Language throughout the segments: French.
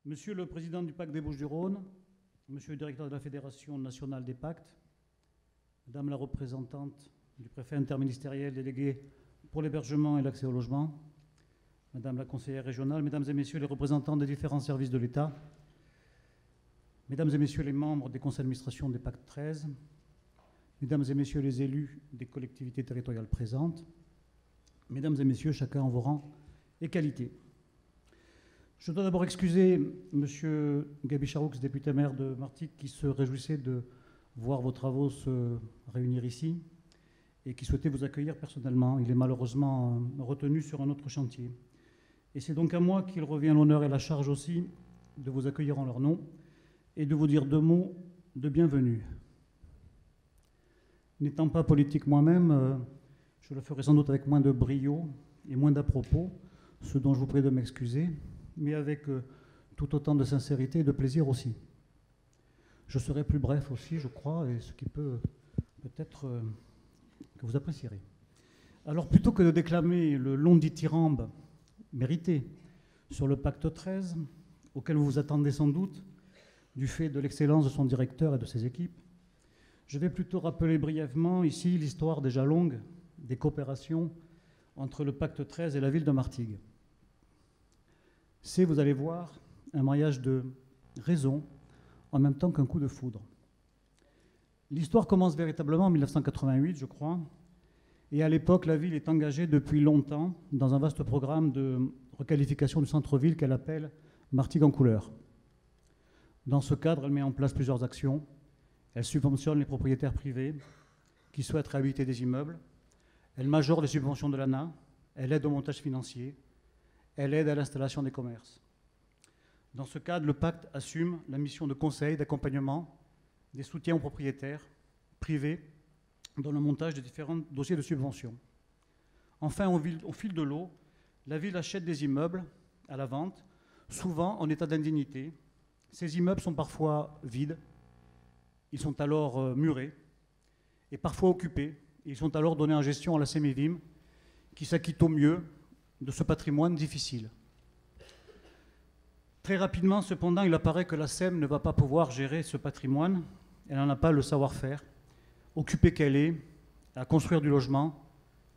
Monsieur le Président du Pacte des Bouches-du-Rhône, Monsieur le Directeur de la Fédération nationale des pactes, Madame la représentante du préfet interministériel délégué pour l'hébergement et l'accès au logement, Madame la conseillère régionale, Mesdames et Messieurs les représentants des différents services de l'État, Mesdames et Messieurs les membres des conseils d'administration des pactes 13, Mesdames et Messieurs les élus des collectivités territoriales présentes, Mesdames et Messieurs, chacun en vos rangs et qualités. Je dois d'abord excuser M. Gaby Charoux, député maire de Martigues, qui se réjouissait de voir vos travaux se réunir ici et qui souhaitait vous accueillir personnellement. Il est malheureusement retenu sur un autre chantier. Et c'est donc à moi qu'il revient l'honneur et la charge aussi de vous accueillir en leur nom et de vous dire 2 mots de bienvenue. N'étant pas politique moi-même, je le ferai sans doute avec moins de brio et moins d'à-propos, ce dont je vous prie de m'excuser, mais avec tout autant de sincérité et de plaisir aussi. Je serai plus bref aussi, je crois, et ce qui peut-être que vous apprécierez. Alors, plutôt que de déclamer le long dithyrambe mérité sur le pacte 13, auquel vous vous attendez sans doute, du fait de l'excellence de son directeur et de ses équipes, je vais plutôt rappeler brièvement ici l'histoire déjà longue des coopérations entre le pacte 13 et la ville de Martigues. C'est, vous allez voir, un mariage de raison en même temps qu'un coup de foudre. L'histoire commence véritablement en 1988, je crois, et à l'époque, la ville est engagée depuis longtemps dans un vaste programme de requalification du centre-ville qu'elle appelle Martigues en couleur. Dans ce cadre, elle met en place plusieurs actions. Elle subventionne les propriétaires privés qui souhaitent réhabiliter des immeubles. Elle majore les subventions de l'ANA. Elle aide au montage financier. Elle aide à l'installation des commerces. Dans ce cadre, le pacte assume la mission de conseil, d'accompagnement, des soutiens aux propriétaires privés dans le montage des différents dossiers de subvention. Enfin, au fil de l'eau, la ville achète des immeubles à la vente, souvent en état d'indignité. Ces immeubles sont parfois vides, ils sont alors murés et parfois occupés. Ils sont alors donnés en gestion à la Sémévim, qui s'acquitte au mieux de ce patrimoine difficile. Très rapidement, cependant, il apparaît que la SEM ne va pas pouvoir gérer ce patrimoine. Elle n'en a pas le savoir-faire, occupée qu'elle est à construire du logement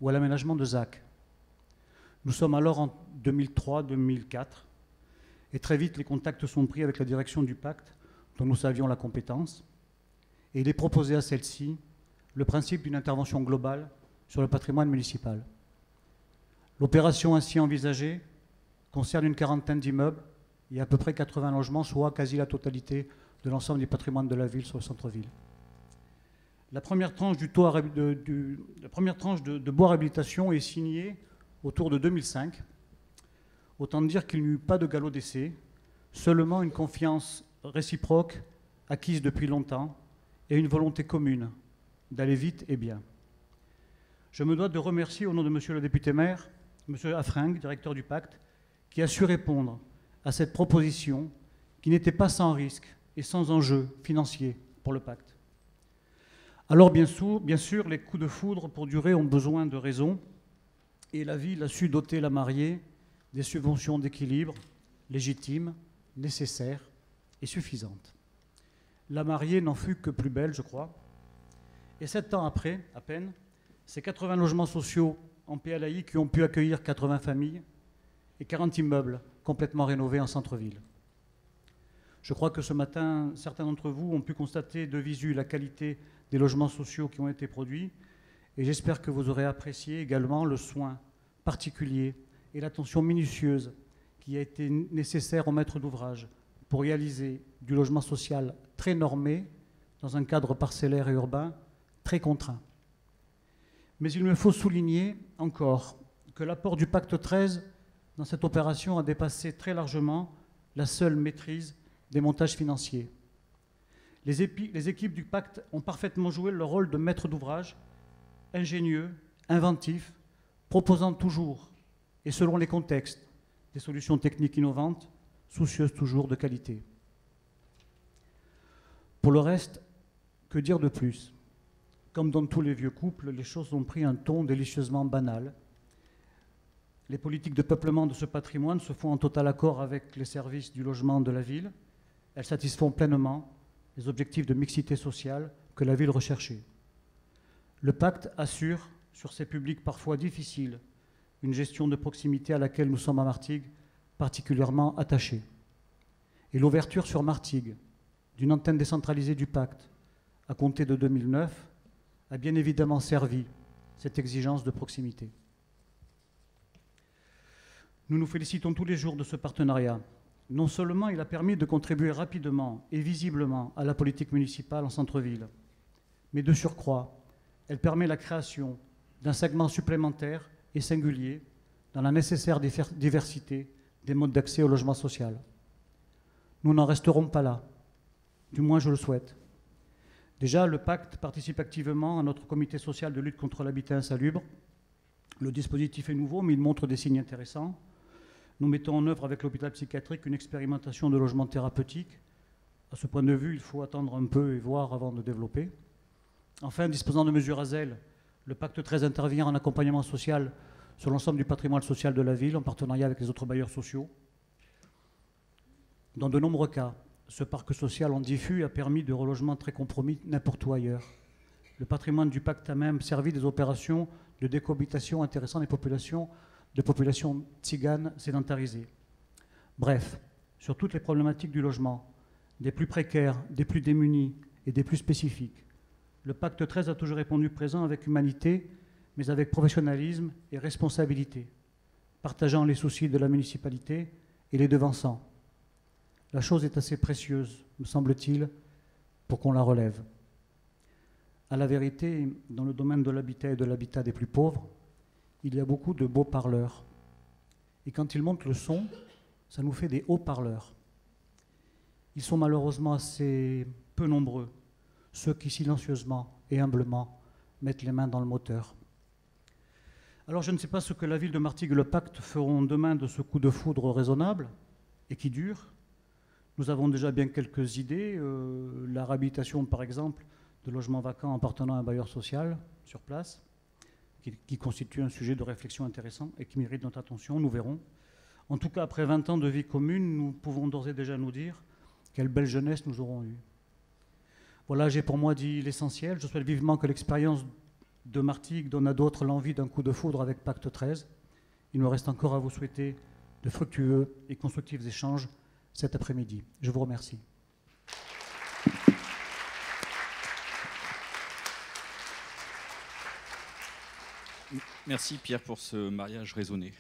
ou à l'aménagement de ZAC. Nous sommes alors en 2003-2004, et très vite, les contacts sont pris avec la direction du pacte, dont nous savions la compétence, et il est proposé à celle-ci le principe d'une intervention globale sur le patrimoine municipal. L'opération ainsi envisagée concerne une quarantaine d'immeubles et à peu près 80 logements, soit quasi la totalité de l'ensemble du patrimoine de la ville sur le centre-ville. La première tranche de bois réhabilitation est signée autour de 2005. Autant dire qu'il n'y eut pas de galop d'essai, seulement une confiance réciproque acquise depuis longtemps et une volonté commune d'aller vite et bien. Je me dois de remercier au nom de Monsieur le député maire, Monsieur Affringue, directeur du pacte, qui a su répondre à cette proposition qui n'était pas sans risque et sans enjeu financier pour le pacte. Alors bien sûr, les coups de foudre pour durer ont besoin de raison et la ville a su doter la mariée des subventions d'équilibre légitimes, nécessaires et suffisantes. La mariée n'en fut que plus belle, je crois. Et 7 ans après, à peine, ces 80 logements sociaux en PLAI qui ont pu accueillir 80 familles et 40 immeubles complètement rénovés en centre-ville. Je crois que ce matin, certains d'entre vous ont pu constater de visu la qualité des logements sociaux qui ont été produits et j'espère que vous aurez apprécié également le soin particulier et l'attention minutieuse qui a été nécessaire au maître d'ouvrage pour réaliser du logement social très normé dans un cadre parcellaire et urbain très contraint. Mais il me faut souligner encore que l'apport du pacte 13 dans cette opération a dépassé très largement la seule maîtrise des montages financiers. Les équipes du pacte ont parfaitement joué leur rôle de maître d'ouvrage, ingénieux, inventif, proposant toujours, et selon les contextes, des solutions techniques innovantes, soucieuses toujours de qualité. Pour le reste, que dire de plus ? Comme dans tous les vieux couples, les choses ont pris un ton délicieusement banal. Les politiques de peuplement de ce patrimoine se font en total accord avec les services du logement de la ville. Elles satisfont pleinement les objectifs de mixité sociale que la ville recherchait. Le pacte assure, sur ces publics parfois difficiles, une gestion de proximité à laquelle nous sommes à Martigues particulièrement attachés. Et l'ouverture sur Martigues d'une antenne décentralisée du pacte à compter de 2009 a bien évidemment servi cette exigence de proximité. Nous nous félicitons tous les jours de ce partenariat. Non seulement il a permis de contribuer rapidement et visiblement à la politique municipale en centre-ville, mais de surcroît, elle permet la création d'un segment supplémentaire et singulier dans la nécessaire diversité des modes d'accès au logement social. Nous n'en resterons pas là, du moins je le souhaite. Déjà, le pacte participe activement à notre comité social de lutte contre l'habitat insalubre. Le dispositif est nouveau, mais il montre des signes intéressants. Nous mettons en œuvre avec l'hôpital psychiatrique une expérimentation de logement thérapeutique. À ce point de vue, il faut attendre un peu et voir avant de développer. Enfin, disposant de mesures à zèle, le pacte 13 intervient en accompagnement social sur l'ensemble du patrimoine social de la ville, en partenariat avec les autres bailleurs sociaux. Dans de nombreux cas, ce parc social en diffus a permis de relogements très compromis n'importe où ailleurs. Le patrimoine du pacte a même servi des opérations de décohabitation intéressant de populations tziganes sédentarisées. Bref, sur toutes les problématiques du logement, des plus précaires, des plus démunis et des plus spécifiques, le pacte 13 a toujours répondu présent avec humanité, mais avec professionnalisme et responsabilité, partageant les soucis de la municipalité et les devançant. La chose est assez précieuse, me semble-t-il, pour qu'on la relève. À la vérité, dans le domaine de l'habitat et de l'habitat des plus pauvres, il y a beaucoup de beaux parleurs. Et quand ils montent le son, ça nous fait des hauts parleurs. Ils sont malheureusement assez peu nombreux, ceux qui silencieusement et humblement mettent les mains dans le moteur. Alors je ne sais pas ce que la ville de Martigues et le pacte feront demain de ce coup de foudre raisonnable et qui dure. Nous avons déjà bien quelques idées, la réhabilitation par exemple de logements vacants appartenant à un bailleur social sur place, qui constitue un sujet de réflexion intéressant et qui mérite notre attention, nous verrons. En tout cas, après 20 ans de vie commune, nous pouvons d'ores et déjà nous dire quelle belle jeunesse nous aurons eue. Voilà, j'ai pour moi dit l'essentiel. Je souhaite vivement que l'expérience de Martigues donne à d'autres l'envie d'un coup de foudre avec Pacte 13. Il me reste encore à vous souhaiter de fructueux et constructifs échanges cet après-midi. Je vous remercie. Merci Pierre pour ce mariage raisonné.